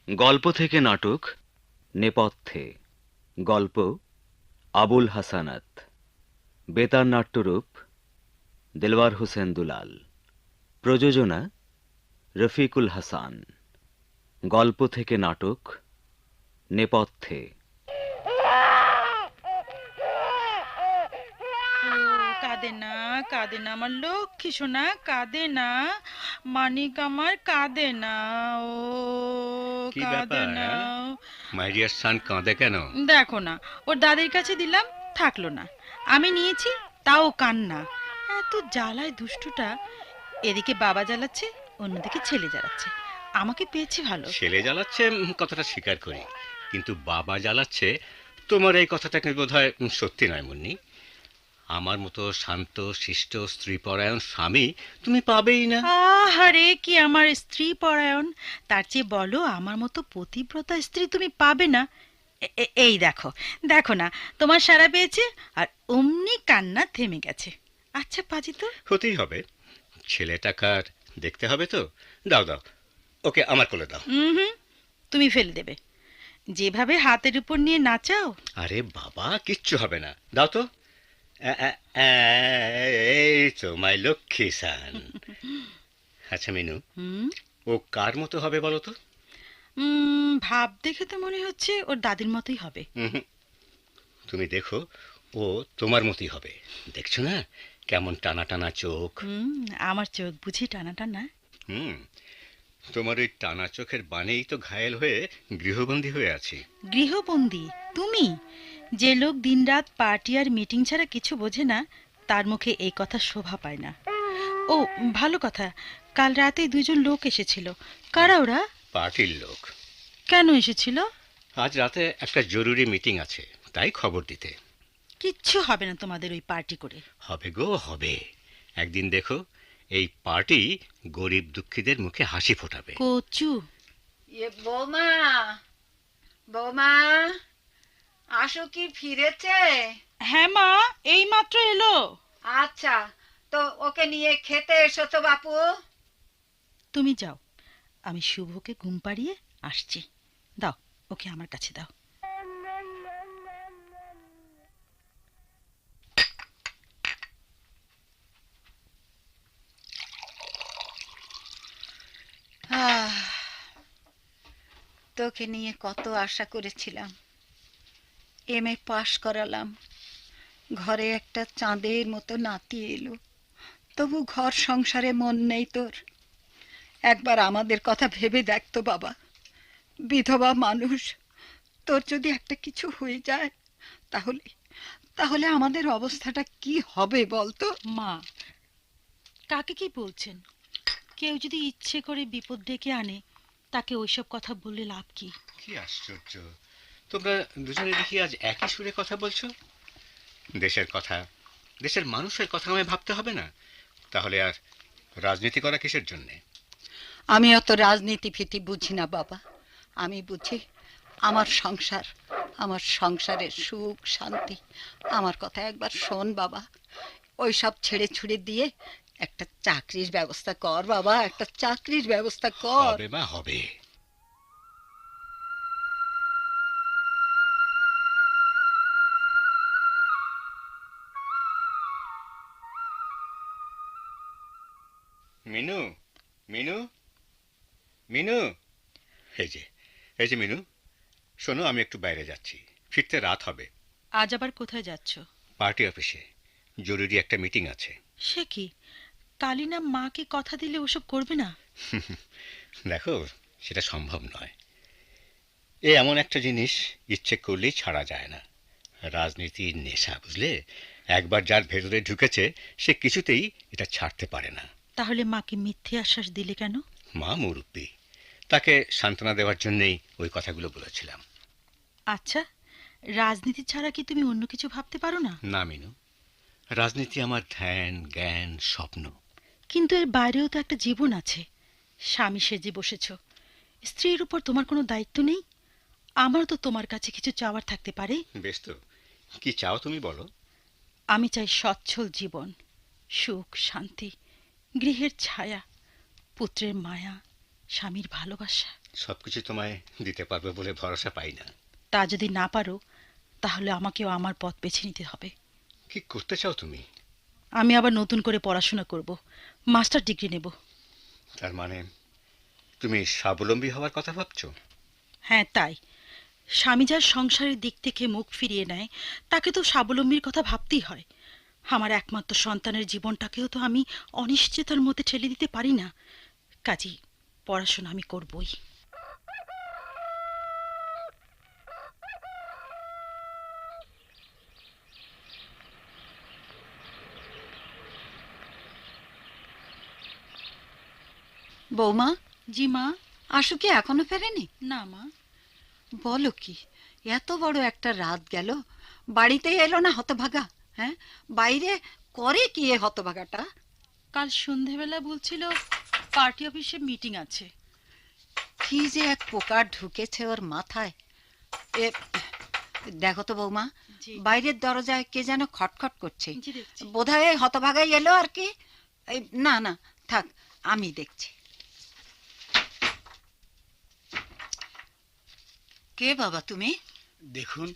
গল্প থেকে নাটক নেপথ্যে। গল্প আবুল হাসানাত। বেতার নাট্যরূপ দেলওয়ার হোসেন দুলাল। প্রযোজনা রফিকুল হাসান। গল্প থেকে নাটক নেপথ্যে। কাঁদে না, কাঁদে না আমার লক্ষ্মী সোনা, কাঁদে না। মানিক আমার কাঁদে না। ও কি কাঁদে ব্যাপার? না। মাই ডিয়ার সান কাঁদে কেন? দেখো না, ওর দাদির কাছে দিলাম, থাকলো না। আমি নিয়েছি, তাও কান্না। এত জ্বালায় দুষ্টুটা। এদিকে বাবা জ্বালাচ্ছে, অন্যদিকে ছেলে জ্বালাচ্ছে। আমাকে পেয়েছি ভালো। ছেলে জ্বালাচ্ছে কথাটা স্বীকার করি, কিন্তু বাবা জ্বালাচ্ছে তোমার এই কথাটা কি বোধহয় সত্যি নয় মুন্নি। আমার মতো শান্ত শিষ্ট স্ত্রীপরায়ণ স্বামী তুমি পাবেই না। আহারে, কি আমার স্ত্রী পরায়ণ! তার চেয়ে বলো আমার মতো পতিব্রতা স্ত্রী তুমি পাবে না। এই দেখো, দেখো না, তোমার সাড়া পেয়েছে, আর অমনি কান্না থেমে গেছে। আচ্ছা পাজি তো। হতেই হবে, ছেলেটাকার দেখতে হবে তো। দাও দাও, ওকে আমার কোলে দাও। হুম, তুমি ফেলে দেবে। যেভাবে হাতের উপর নিয়ে নাচাও। আরে বাবা, কিচ্ছু হবে না, দাও তো। এই তো মাই লক্ষ্মী সান। আচ্ছা মিনু, হুম, ও কার মতো হবে বলো তো? ভাব দেখে তো মনে হচ্ছে ওর দাদির মতোই হবে। হুম, তুমি দেখো, ও তোমার মতোই হবে। দেখছো না কেমন টানা টানা চোখ? হুম, আমার চোখ বুঝি টানা টানা? হুম, তোমার ওই টানা চোখের বানেই তো ঘায়েল হয়ে গৃহবন্দী হয়ে আছি। গৃহবন্দী? তুমি? যে লোক দিনরাত পার্টি আর মিটিং ছাড়া কিছু বোঝে না, তার মুখে এই কথা শোভা পায় না। ও, ভালো কথা। কাল রাতে দুজন লোক এসেছিল। কারা ওরা? পার্টির লোক। কেন এসেছিল? আজ রাতে একটা জরুরি মিটিং আছে, তাই খবর দিতে। কিচ্ছু হবে না তোমাদের ওই পার্টি করে। হবে গো হবে, একদিন দেখো, এই পার্টি গরিব দুঃখীদের মুখে হাসি ফোটাবে। কচু। বৌমা, বৌমা, আশু কি ফিরেছে? হ্যাঁ মা, এই মাত্র এলো। আচ্ছা, তো ওকে নিয়ে খেতে এসো তো বাপু। তুমি যাও, আমি শুভকে ঘুম পাড়িয়ে আসছি। দাও, ওকে আমার কাছে দাও। আহ, তোকে নিয়ে কত আশা করেছিলাম। এমএ পাশ করালাম, ঘরে একটা চাঁদের মতো নাতি এলো, তবু ঘর সংসারে মন নেই তোর। একবার আমাদের কথা ভেবে দেখ তো বাবা। বিধবা মানুষ, তোর যদি একটা কিছু হয়ে যায়, তাহলে তাহলে আমাদের অবস্থাটা কি হবে বলতো? মা, কাকে কি বলছেন? কেউ যদি ইচ্ছে করে বিপদ ডেকে আনে, তাকে ওইসব কথা বললে লাভ কি? কি আশ্চর্য, তোমরা দুজনে দেখি আজ একই সুরে কথা বলছো। দেশের কথা, দেশের মানুষের কথা আমায় ভাবতে হবে না? তাহলে আর রাজনীতি করা কিসের জন্যে? আমি অত রাজনীতি ফিতি বুঝি না বাবা। আমি বুঝি আমার সংসার, আমার সংসারের সুখ শান্তি। আমার কথা একবার শোন বাবা। ওই সব ছেড়ে ছুড়ে দিয়ে একটা চাকরির ব্যবস্থা কর বাবা, একটা চাকরির ব্যবস্থা কর। হবে মা, হবে। মিনু, মিনু, মিনু, এই যে, এই যে মিনু, শোনো, আমি একটু বাইরে যাচ্ছি, ফিরতে রাত হবে। আজ আবার কোথায় যাচ্ছ? পার্টি অফিসে জরুরি একটা মিটিং আছে। সে কি, কালিনা মাকে কথা দিলে ওসব করবে না? দেখো, সেটা সম্ভব নয়। এ এমন একটা জিনিস, ইচ্ছে করলেই ছাড়া যায় না। রাজনীতির নেশা, বুঝলে? একবার যার ভেতরে ঢুকেছে, সে কিছুতেই এটা ছাড়তে পারে না। তাহলে মাকে মিথ্যে আশ্বাস দিলে কেন? মা মুরব্বী, তাকে সান্ত্বনা দেওয়ার জন্যই ওই কথাগুলো বলেছিলাম। আচ্ছা, রাজনীতি ছাড়া কি তুমি অন্য কিছু ভাবতে পারো না? না মিনু, রাজনীতি আমার ধ্যান জ্ঞান স্বপ্ন। কিন্তু এর বাইরেও তো একটা জীবন আছে। স্বামী সেজে বসেছ, স্ত্রীর উপর তোমার কোনো দায়িত্ব নেই। আমারও তো তোমার কাছে কিছু চাওয়ার থাকতে পারে। বেশ তো, কি চাও তুমি বলো। আমি চাই সচ্ছল জীবন, সুখ শান্তি, গৃহের ছায়া, পুত্রের মায়া, স্বামীর ভালোবাসা। সবকিছু তোমায় দিতে পারবে বলে ভরসা পাই না। তা যদি না পারো তাহলে আমাকেও আমার পথ বেছে নিতে হবে। কি করতে চাও তুমি? আমি আবার নতুন করে পড়াশোনা করব, মাস্টার ডিগ্রি নেব। তার মানে তুমি স্বাবলম্বী হওয়ার কথা ভাবছো? হ্যাঁ, তাই। স্বামী যার সংসারের দিক থেকে মুখ ফিরিয়ে নেয় তাকে তো স্বাবলম্বীর কথা ভাবতেই হয়। আমার একমাত্র সন্তানের জীবনটাকেও তো আমি অনিশ্চয়তার মধ্যে ঠেলে দিতে পারি না। কাজেই পড়াশোনা আমি করবই। বৌমা, জি মা। আশু কি এখনো ফেরেনি? না মা। বলো কি, এত বড় একটা রাত গেল, বাড়িতে এলো না হতভাগা? হ্যাঁ, বাইরে করে কি এ হতভাগাটা? কাল সন্ধেবেলা বলছিল পার্টি অফিসে মিটিং আছে। কি যে এক পোকা ঢুকেছে ওর মাথায়। এ দেখো তো বৌমা, জি। বাইরের দরজায় কে যেন খটখট করছে। জি, দেখছি। বোধহয় এই হতভাগাই এলো আর কি। না না, থাক, আমি দেখছি। কে বাবা তুমি? দেখুন,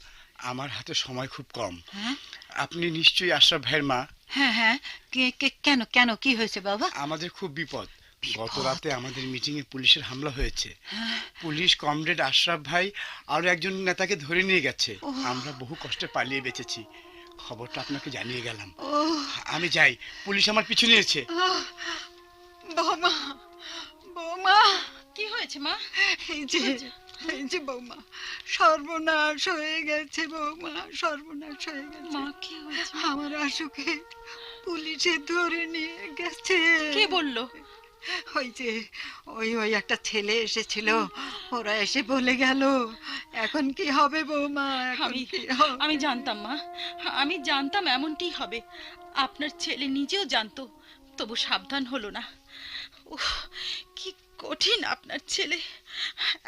আমার হাতে সময় খুব কম। হ্যাঁ আপনি নিশ্চয়ই আশরাফ ভাইয়ের মা। হ্যাঁ হ্যাঁ, কেন কেন কি হয়েছে বাবা? আমাদের খুব বিপদ। বিপদ? গত রাতে আমাদের মিটিং এ পুলিশের হামলা হয়েছে। পুলিশ কমরেড আশরাফ ভাই আরো একজন নেতাকে ধরে নিয়ে গেছে। আমরা বহু কষ্টে পালিয়ে বেঁচেছি। খবরটা আপনাকে জানিয়ে গেলাম। আমি যাই, পুলিশ আমার পিছু নিয়েছে। বৌমা, বৌমা, কি হয়েছে মা? এই যে বৌমা, সর্বনাশ হয়ে গেছে বৌমা, সর্বনাশ হয়ে গেছে। মা, কি হয়েছে? আমার আশুকে পুলিশে ধরে নিয়ে গেছে। কে বললো? ওই যে ওই একটা ছেলে এসেছিল, ওরা এসে বলে গেল। এখন কি হবে বৌমা? এখন আমি কি হবে? আমি জানতাম মা, আমি জানতাম এমনটিই হবে। আপনার ছেলে নিজেও জানতো, তবু সাবধান হলো না। উফ, কি কঠিন আপনার ছেলে।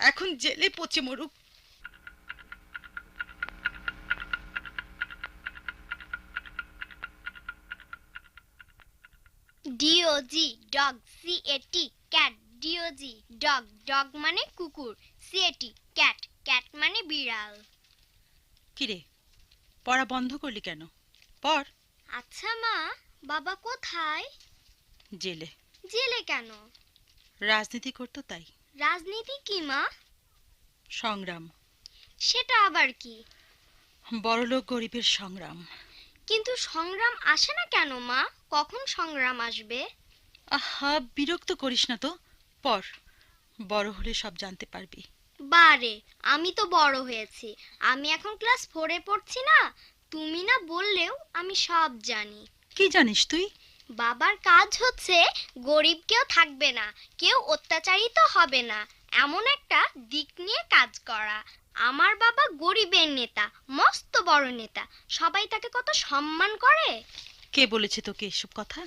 এখন জেলে পচে মরুক। D O G dog, C A T cat. D O G dog, dog মানে কুকুর। সিএটি ক্যাট, ক্যাট মানে বিড়াল। কিরে, পড়া বন্ধ করলি কেন? পড়। আচ্ছা মা, বাবা কোথায়? জেলে। জেলে কেন? রাজনীতি করতো তাই। রাজনীতি কি মা? সংগ্রাম। সেটা আবার কি? বড়লোক গরিবের সংগ্রাম। কিন্তু সংগ্রাম আসে না কেন মা? কখন সংগ্রাম আসবে? আহা, বিরক্ত করিস না তো, পড়। বড় হলে সব জানতে পারবি। বারে, আমি তো বড় হয়েছি। আমি এখন ক্লাস 4-এ পড়ছি না? তুমি না বললেও আমি সব জানি। কি জানিস তুই? বাবার কাজ হচ্ছে গরিব কেউ থাকবে না, কেউ অত্যাচারিত হবে না, এমন একটা দিক নিয়ে কাজ করা। আমার বাবা গরিবের নেতা, মস্ত বড় নেতা। সবাই তাকে কত সম্মান করে। কে বলেছে তোকে এসব কথা?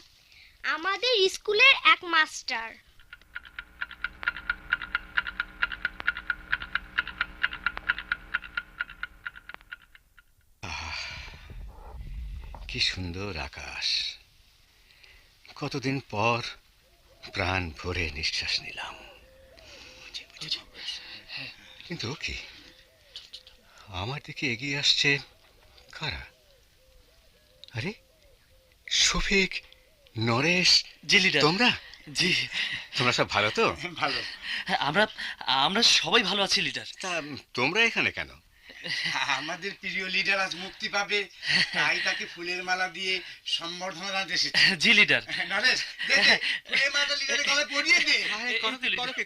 আমাদের স্কুলের এক মাস্টার। কি সুন্দর আকাশ! কতদিন পর প্রাণ ভরে নিঃশ্বাস নিলাম। কিন্তু কি, আমার দিকে এগিয়ে আসছে কারা? আরে, শফিক, নরেশ, জি লিডার। তোমরা? জি, তোমরা সব ভালো তো? ভালো। আমরা আমরা সবাই ভালো আছি লিডার। তা তোমরা এখানে কেন? আমাদের প্রিয় লিডার আজ মুক্তি পাবে, তাই তাকে ফুলের মালা দিয়ে সম্বর্ধনা জানাতে এসেছি। জি লিডার। নরেশ, দে দে, ফুলের মালাটা লিডারের গলায় পরিয়ে দে।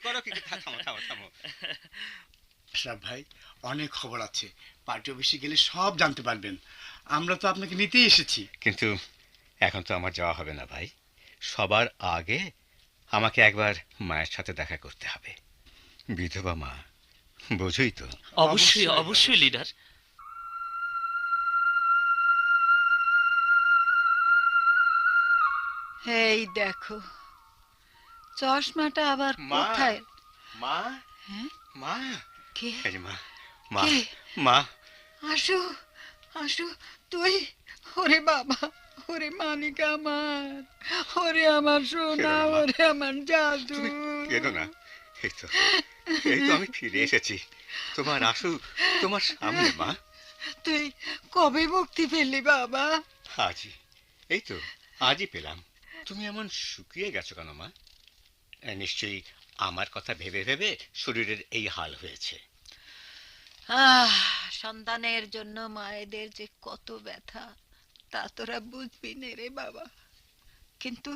করো কি, থামো থামো থামো। আশরাফ ভাই, অনেক খবর আছে, পার্টি অফিসে গেলে সব জানতে পারবেন। আমরা তো আপনাকে নিতেই এসেছি। কিন্তু এখন তো আমার যাওয়া হবে না ভাই। সবার আগে আমাকে একবার মায়ের সাথে দেখা করতে হবে। বিধবা মা, বোঝই তো। অবশ্যই অবশ্যই লিডার। এই দেখো, চশমাটা আবার মা। কোথায়? মা, হ্যাঁ, মা, কে? এই যে মা, মা, কে? মা। আসু, আসু, তুই? ওরে বাবা, ওরে মানিক আমার, ওরে আমার সোনা, কেঁদো না, মা। ওরে আমার জাদু। তুমি কেঁদো না, এই তো এই তো আমি ফিরে এসেছি। তোমার আসু তোমার সামনে মা। তুই কবে মুক্তি পেলি বাবা? আজই, এই তো আজই পেলাম। তুমি এমন শুকিয়ে গেছো কেন মা? নিশ্চয়ই আমার কথা ভেবে ভেবে শরীরের এই হাল হয়েছে। সন্তানের জন্য মায়েদের যে কত ব্যথা তা তোরা বুঝবি নে রে বাবা। কিন্তু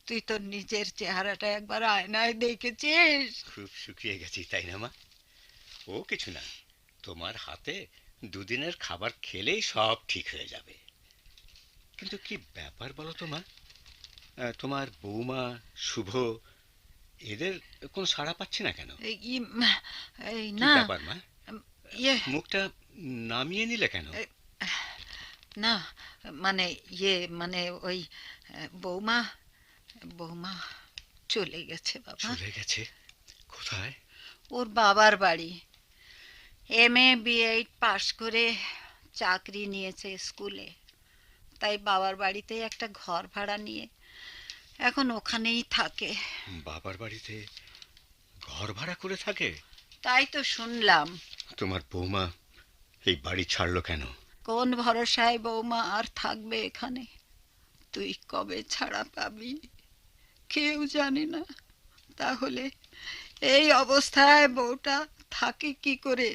তুই তো নিজের চেহারাটা একবার আয়নায় দেখেছিস? খুব শুকিয়ে গেছি তাই না মা? ও কিছু না, তোমার হাতে দুদিনের খাবার খেলেই সব ঠিক হয়ে যাবে। কিন্তু কি ব্যাপার বলো তো মা? তোমার বৌমা, শুভ, এদের কোন সাড়া পাচ্ছি না কেন? এই কি না ব্যাপার মা? ইয়ে মুখটা নামিয়ে নিলে কেন? না মানে মানে ওই বৌমা বৌমা চলে গেছে বাবা। চলে গেছে? কোথায়? ওর বাবার বাড়ি। MA BEd পাশ করে চাকরি নিয়েছে স্কুলে, তাই বাবার বাড়িতে একটা ঘর ভাড়া নিয়ে এখন ওখানেই থাকে। বাবার বাড়িতে ঘর ভাড়া করে থাকে? তাই তো শুনলাম। তোমার বৌমা এই বাড়ি ছাড়লো কেন? কোন ভরসায় বৌমা আর থাকবে এখানে? তুই কবে ছাড়া পাবি কেউ জানে না। তাহলে এই অবস্থায় বউটা থাকে কি করে?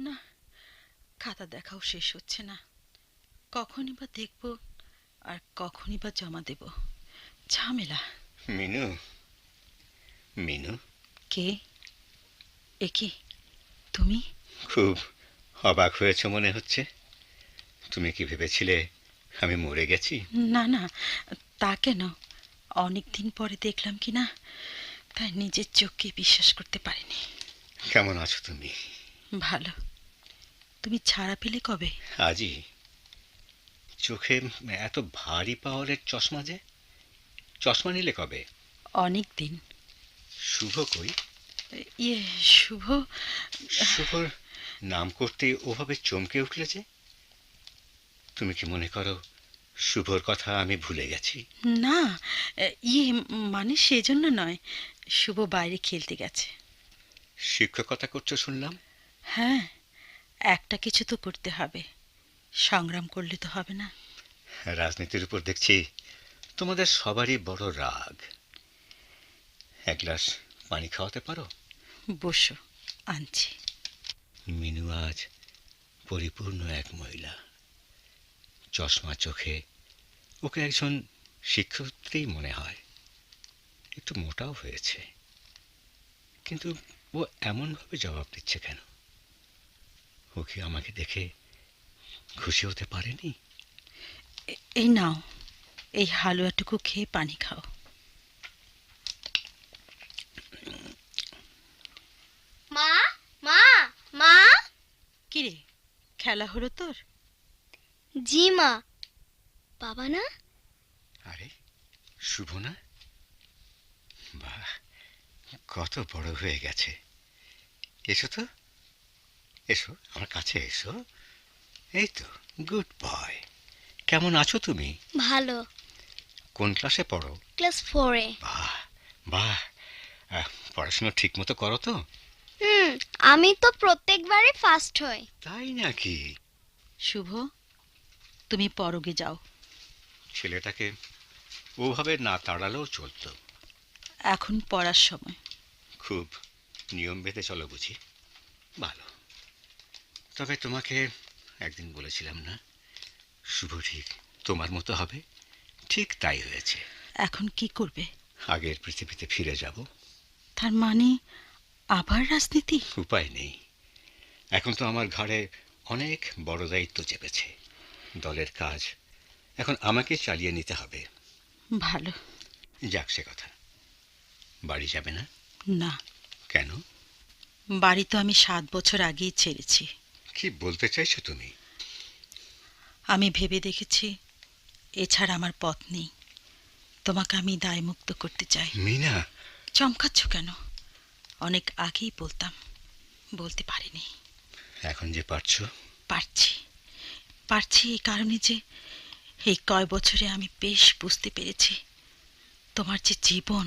না, খাতা দেখাও শেষ হচ্ছে না। কখনই বা দেখব আর কখনই বা জমা দেব, ঝামেলা। মিনু, মিনু, কে? এ কি তুমি? খুব অবাক হয়েছে মনে হচ্ছে। তুমি কি ভেবেছিলে আমি মরে গেছি? না না, তা কেন? অনেক দিন পরে দেখলাম কি না, তাই নিজের চোখকে বিশ্বাস করতে পারিনি। কেমন আছো তুমি? ভালো। তুমি ছাড়া পেলে কবে? আজই। চোখে এত ভারী পাওয়ারের চশমা যে? চশমা নিলে কবে? অনেক দিন। শুভ কই? ইয়ে, শুভ? শুভর নাম করতে ওভাবে চমকে উঠলে যে? তুমি কি মনে করো শুভর কথা আমি ভুলে গেছি? না, ইয়ে মানে সেজন্য নয়। শুভ বাইরে খেলতে গেছে। শিক্ষকতা করছো শুনলাম। হ্যাঁ, একটা কিছু তো করতে হবে, সংগ্রাম করলে তো হবে না। রাজনীতির উপর দেখছি তোমাদের সবারই বড় রাগ। এক গ্লাস পানি খাওয়াতে পারো? বসো, আনছি। মিনু আজ পরিপূর্ণ এক মহিলা। চশমা চোখে ওকে একজন শিক্ষয়িত্রী মনে হয়। একটু মোটাও হয়েছে, কিন্তু ও এমনভাবে জবাব দিচ্ছে কেন? ও কি আমাকে দেখে খুশি হতে পারেনি? এই নাও, এই হালুয়াটুকু খেয়ে পানি খাও। মা, মা, মা। কিরে, খেলা হলো তোর? জি মা। বাবা না? আরে শুভ না? বাহ, কত বড় হয়ে গেছে। এসো তো, এসো আমার কাছে এসো। এই তো, গুড বয়। কেমন আছো তুমি? ভালো। কোন ক্লাসে পড়ো? ক্লাস 4-এ। বাহ বাহ, পড়াশোনা ঠিক মতো করো তো? আমি তো প্রত্যেকবারই ফার্স্ট হই। তাই নাকি? শুভ, তুমি পরগে যাও। ছেলেটাকে ওভাবে না তাড়ালেও চলতো। এখন পড়ার সময়। খুব নিয়ম বেঁধে চলো বুঝি? ভালো। তবে তোমাকে একদিন বলেছিলাম না, শুভ ঠিক তোমার মতো হবে? ঠিক তাই হয়েছে। এখন কি করবে? আগের পৃথিবীতে ফিরে যাব। তার মানে আবার রাজনীতি? উপায় নেই। এখন তো আমার ঘাড়ে অনেক বড় দায়িত্ব চেপেছে। দলের কাজ এখন আমাকে চালিয়ে নিতে হবে। ভালো। যাক সে কথা। বাড়ি যাবে না? না। কেন? বাড়ি তো আমি 7 বছর আগেই ছেড়েছি। কি বলতে চাইছো তুমি? আমি ভেবে দেখেছি এছাড়া আমার পথ নেই। তোমাকে আমি দায়মুক্ত করতে চাই। মিনা, চমকাচ্ছ কেন? অনেক আগেই বলতে পারিনি। এখন যে পারছো। পারছি পারছি এই কারণে যে এই কয় বছরে আমি বেশ বুঝতে পেরেছি তোমার যে জীবন,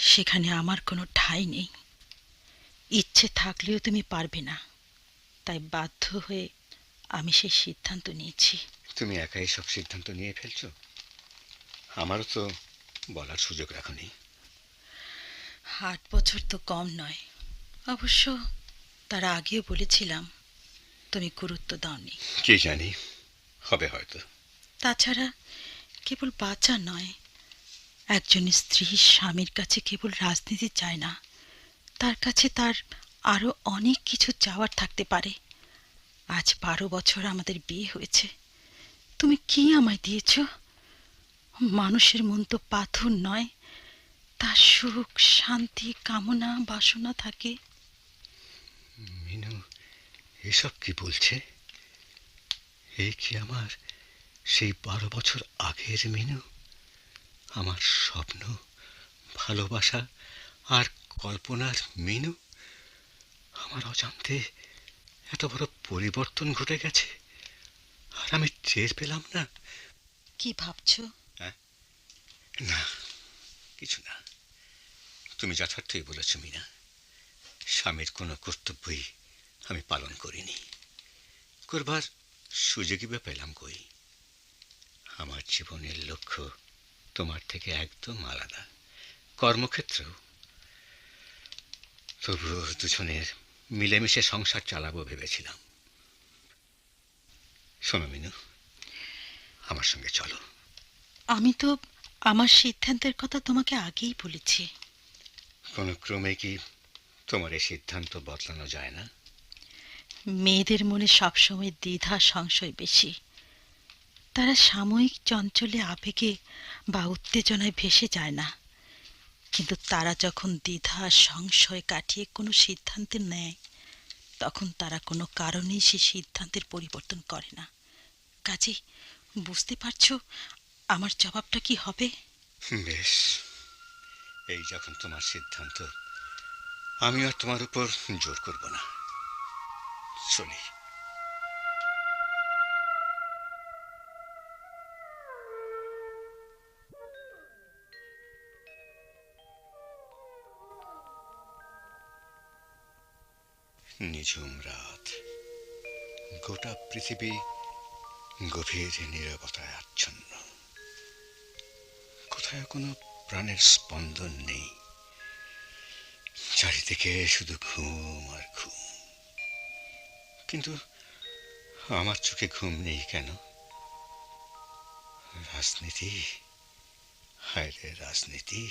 সেখানে আমার কোনো ঠাঁই নেই। ইচ্ছে থাকলেও তুমি পারবে না, তাই বাধ্য হয়ে আমি সেই সিদ্ধান্ত নিয়েছি। তুমি একাই সব সিদ্ধান্ত নিয়ে ফেলছো? আমারও তো বলার সুযোগ রাখোনি। 8 বছর তো কম নয়। অবশ্য তার আগেও বলেছিলাম, তুমি গুরুত্ব দাওনি। কে জানি, হবে হয়তো। তাছাড়া কেবল বাচ্চা নয়, একজন স্ত্রী স্বামীর কাছে কেবল রাজনীতি চায় না, তার কাছে তার আরো অনেক কিছু চাওয়ার থাকতে পারে। আজ 12 বছর আমাদের বিয়ে হয়েছে, তুমি কি আমায় দিয়েছ? মানুষের মন তো পাথর নয়, তার সুখ শান্তি কামনা বাসনা থাকে। মিনু এসব কি বলছে? এই কি আমার সেই 12 বছর আগের মিনু? আমার স্বপ্ন, ভালোবাসা আর কল্পনার মিনু আমার অজান্তে এত বড় পরিবর্তন ঘটে গেছে, আর আমি টের পেলাম না। কি ভাবছো? না, কিছু না। তুমি যথার্থই বলেছ মিনা। স্বামীর কোনো কর্তব্যই আমি পালন করিনি, করবার সুযোগই বা পেলাম কই। আমার জীবনের লক্ষ্য তোমার থেকে একদম আলাদা, কর্মক্ষেত্রেও। তবুও দুজনের মিলেমিশে সংসার চালাবো ভেবেছিলাম। শোনো মিনু, আমার সঙ্গে চলো। আমি তো আমার সিদ্ধান্তের কথা তোমাকে আগেই বলেছি। কোনো ক্রমে কি তোমার এই সিদ্ধান্ত বদলানো যায় না? মেয়েদের মনে সবসময় দ্বিধা সংশয় বেশি। তারা সাময়িক চঞ্চলে আবেগে বা উত্তেজনায় ভেসে যায় না, কিন্তু তারা যখন দ্বিধা সংশয় কাটিয়ে কোনো সিদ্ধান্ত নেয়, তখন তারা কোনো কারণেই সে সিদ্ধান্তের পরিবর্তন করে না। কাজেই বুঝতে পারছো আমার জবাবটা কি হবে? বেশ, এই যখন তোমার সিদ্ধান্ত, আমি আর তোমার উপর জোর করব না। চলি। নিঝুম রাত, গোটা পৃথিবী গভীর নীরবতায় আচ্ছন্ন। কোথায় কোনো প্রাণের স্পন্দন নেই, চারিদিকে শুধু ঘুম আর ঘুম। কিন্তু আমার চোখে ঘুম নেই কেন? রাজনীতি, হায় রে রাজনীতি,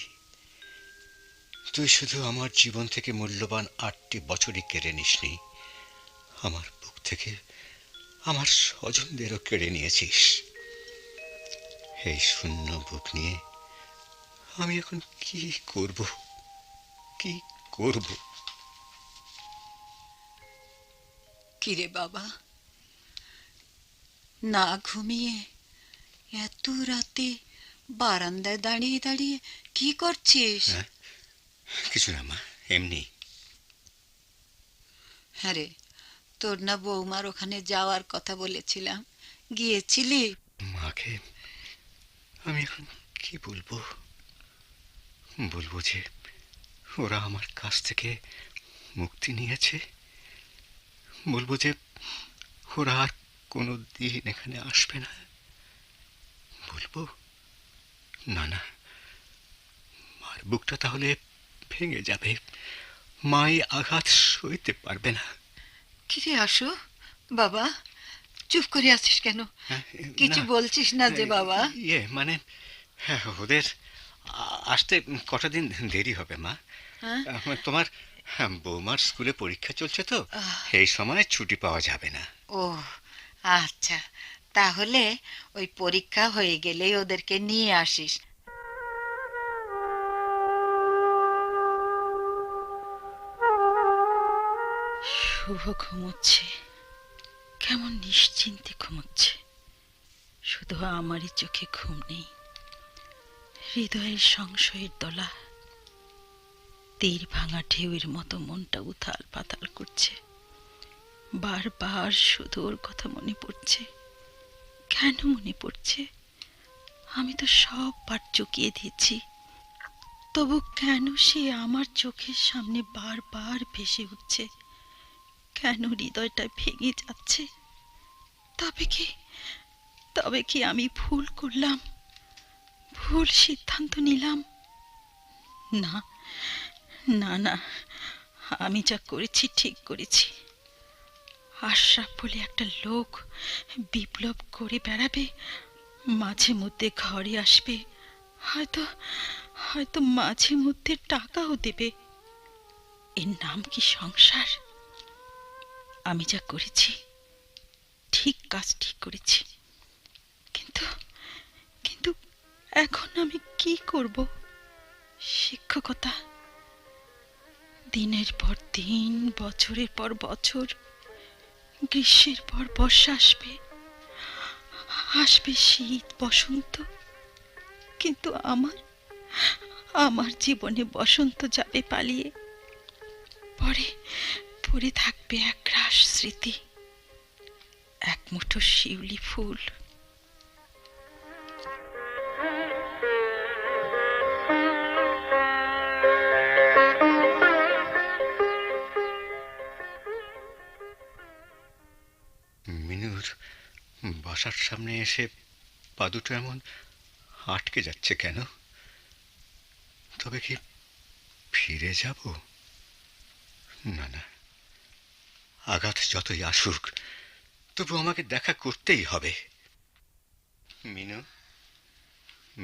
তুই শুধু আমার জীবন থেকে মূল্যবান 8টি বছরই কেড়ে নিসনি, আমার বুক থেকে আমার স্বজনদেরও কেড়ে নিয়েছিস। এই শূন্য বুক নিয়ে আমি এখন কি করব, কি করব? কিরে বাবা, না ঘুমিয়ে এত রাতে বারান্দায় দাঁড়িয়ে দাঁড়িয়ে কি করছিস? কিছু না মা, এমনি। হ্যাঁ রে, তোর না বৌমার ওখানে যাওয়ার কথা বলেছিলাম, গিয়েছিলি? মাকে আমি এখন কি বলবো? বলবো যে ওরা আমার কাছ থেকে মুক্তি নিয়েছে? বলবো যে ওরা আর কোনো দিন এখানে আসবে না? বলবো? না না, মার বুকটা তাহলে ভেঙে যাবে, মাই আঘাত সইতে পারবে না। কিরে আসো বাবা, চুপ করে আছিস কেন? কিছু বলছিস না যে বাবা? ইয়ে মানে, ওদের আসতে কটা দিন দেরি হবে মা। তোমার বৌমার স্কুলে পরীক্ষা চলছে তো, এই সময় ছুটি পাওয়া যাবে না। ও আচ্ছা, তাহলে ওই পরীক্ষা হয়ে গেলেই ওদেরকে নিয়ে আসিস। শুভ ঘুমোচ্ছে, কেমন নিশ্চিন্তে ঘুমোচ্ছে। শুধু আমারই চোখে ঘুম নেই। হৃদয়ের সংশয়ের দোলা, তীর ভাঙা ঢেউয়ের মতো মনটা উথাল পাতাল করছে। বারবার শুধু ওর কথা মনে পড়ছে। কেন মনে পড়ছে? আমি তো সব পাঠ চুকিয়ে দিয়েছি, তবু কেন সে আমার চোখের সামনে বারবার ভেসে উঠছে? কেন হৃদয়টা ভেঙে যাচ্ছে? তবে কি আমি ভুল করলাম? ভুল সিদ্ধান্ত নিলাম? না না না, আমি যা করেছি ঠিক করেছি। আশরাফ বলে একটা লোক বিপ্লব করে বেড়াবে, মাঝে মধ্যে ঘরে আসবে, হয়তো হয়তো মাঝে মধ্যে টাকাও দেবে। এর নাম কি সংসার? আমি যা করেছি ঠিক কাজ ঠিক করেছি, কিন্তু কিন্তু এখন আমি কি করব? শিক্ষকতা, দিনের পর দিন, বছরের পর বছর, গ্রীষ্মের পর বর্ষা আসবে, আসবে শীত বসন্ত, কিন্তু আমার জীবনে বসন্ত যাবে পালিয়ে। পরে পরে থাকবে একরাশ স্মৃতি, এক মুঠো শিউলি ফুল। মিনুর বাসার সামনে এসে পা দুটো এমন আটকে যাচ্ছে কেন? তবে কি ফিরে যাব? না না, আঘাত যতই আসুক তবু আমাকে দেখা করতেই হবে। মিনু,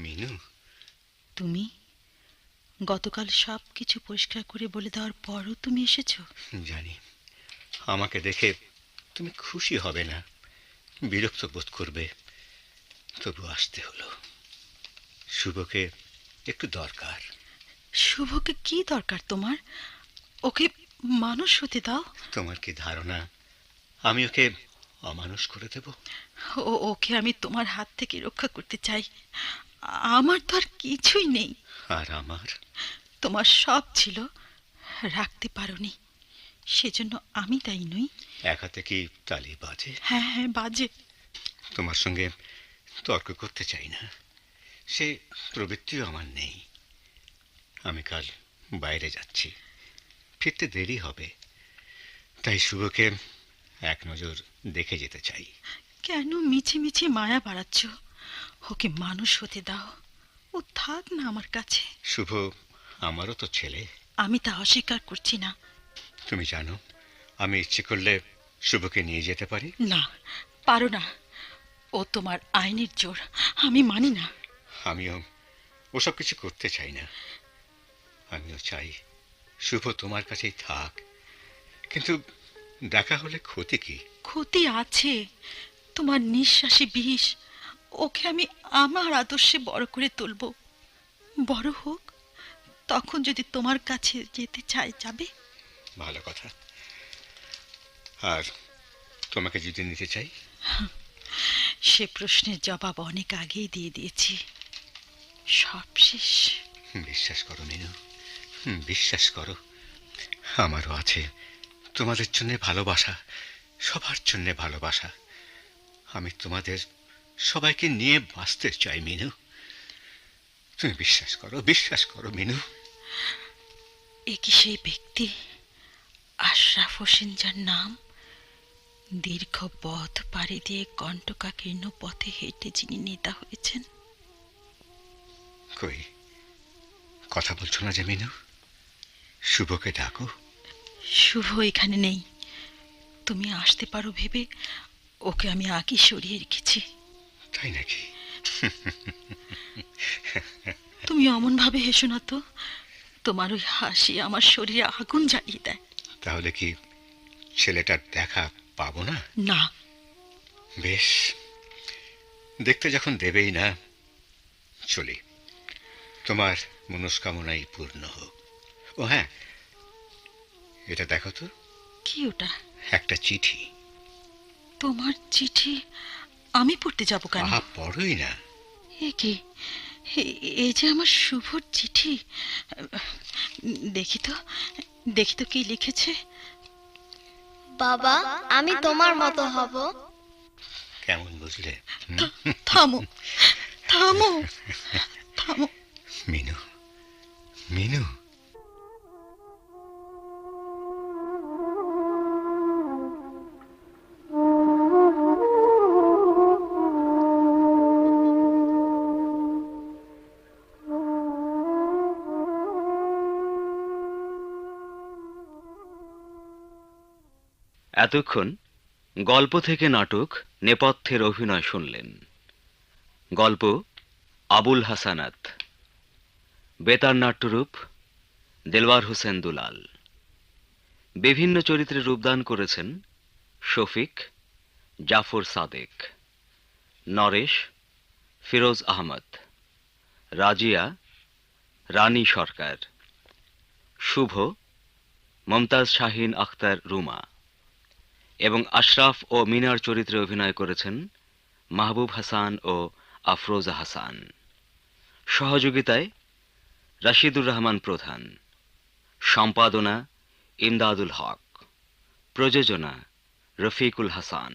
মিনু। তুমি গতকাল সব কিছু পরিষ্কার করে বলে দেওয়ার পরও তুমি এসেছো? জানি আমাকে দেখে তুমি খুশি হবে না, বিরক্ত বোধ করবে, তবু আসতে হলো। শুভকে একটু দরকার। শুভকে কি দরকার তোমার? ওকে মানুষ হতে দাও। তোমার কি ধারণা আমি ওকে অমানুষ করে দেব? ওকে আমি তোমার হাত থেকে রক্ষা করতে চাই। আমার তো আর কিছুই নেই। আর আমার? তোমার সব ছিল, রাখতে পারোনি, সেজন্য আমি দায়ী নই। এক হাতে কি তালি বাজে? হ্যাঁ হ্যাঁ, বাজে। তোমার সঙ্গে তর্ক করতে চাই না, সে প্রবৃত্তিও আমার নেই। আমি কাল বাইরে যাচ্ছি, ফিরতে দেরি হবে, তাই শুভকে এক নজর দেখে যেতে চাই। কেন মিছে মিছে মায়া বাড়াচ্ছ? ওকে মানুষ হতে দাও, ও থাক না আমার কাছে। শুভ আমারও তো ছেলে। আমি তা অস্বীকার করছি না। তুমি জানো আমি ইচ্ছে করলে শুভকে নিয়ে যেতে পারি। না, পারো না। ও তোমার আইনের জোর আমি মানি না। আমিও ওসব কিছু করতে চাই না। আমিও চাই শুভ তোমার কাছেই থাক, কিন্তু দেখা হলে ক্ষতি কি? ক্ষতি আছে, তোমার নিঃশ্বাসে বিষ। ওকে আমি আমার আদর্শে বড় করে তুলব। বড় হোক, তখন যদি তোমার কাছে যেতে চাই যাবে। ভালো কথা। আর তোমাকে যদি নিতে চাই? সে প্রশ্নের জবাব অনেক আগেই দিয়ে দিয়েছি, সব শেষ। বিশ্বাস করো মিনু, বিশ্বাস করো, আমারও আছে তোমাদের জন্য ভালোবাসা, সবার জন্য ভালোবাসা। আমি তোমাদের সবাইকে নিয়ে বাঁচতে চাই মিনু। তুমি বিশ্বাস করো, বিশ্বাস করো মিনু। এ কি সেই ব্যক্তি আশরাফ হোসেন, যার নাম দীর্ঘ পথ পাড়ি দিয়ে কণ্টকাকীর্ণ পথে হেঁটে যিনি নেতা হয়েছেন? কই কথা বলছো না যে মিনু? শুভকে ডাকো। শুভ এখানে নেই, তুমি আসতে পারো ভেবে ওকে আমি আগে সরিয়ে রেখেছি। তাই নাকি? তুমি অমন ভাবে হেসো না তো, তোমার ওই হাসি আমার শরীরে আগুন জ্বালিয়ে দেয়। তাহলে কি ছেলেটার দেখা পাবো না? না। বেশ, দেখতে যখন দেবেই না, চলি, তোমার মনস্কামনাই পূর্ণ হোক। ও হ্যাঁ, এটা দেখো তো। কি ওটা? একটা চিঠি। তোমার চিঠি? আমি পড়তে যাব কেন? আহা, পড়োই না। এ কি, এই যে আমার শুভর চিঠি। দেখি তো, দেখি তো কি লিখেছে। বাবা, আমি তোমার মতো হব। কেমন বুঝলে? থামো, থামো, থামো। মিনু, মিনু। এতক্ষণ গল্প থেকে নাটক নেপথ্যের অভিনয় শুনলেন। গল্প আবুল হাসানাত, বেতার নাট্যরূপ দেলওয়ার হোসেন দুলাল। বিভিন্ন চরিত্রে রূপদান করেছেন শফিক, জাফর সাদেক, নরেশ, ফিরোজ আহমদ, রাজিয়া, রানী সরকার, শুভ, মমতাজ শাহিন আখতার রুমা এবং আশরাফ ও মিনার চরিত্রে অভিনয় করেছেন মাহবুব হাসান ও আফরোজা হাসান। সহযোগিতায় রাশিদুর রহমান প্রধান, সম্পাদনা ইমদাদুল হক, প্রযোজনা রফিকুল হাসান।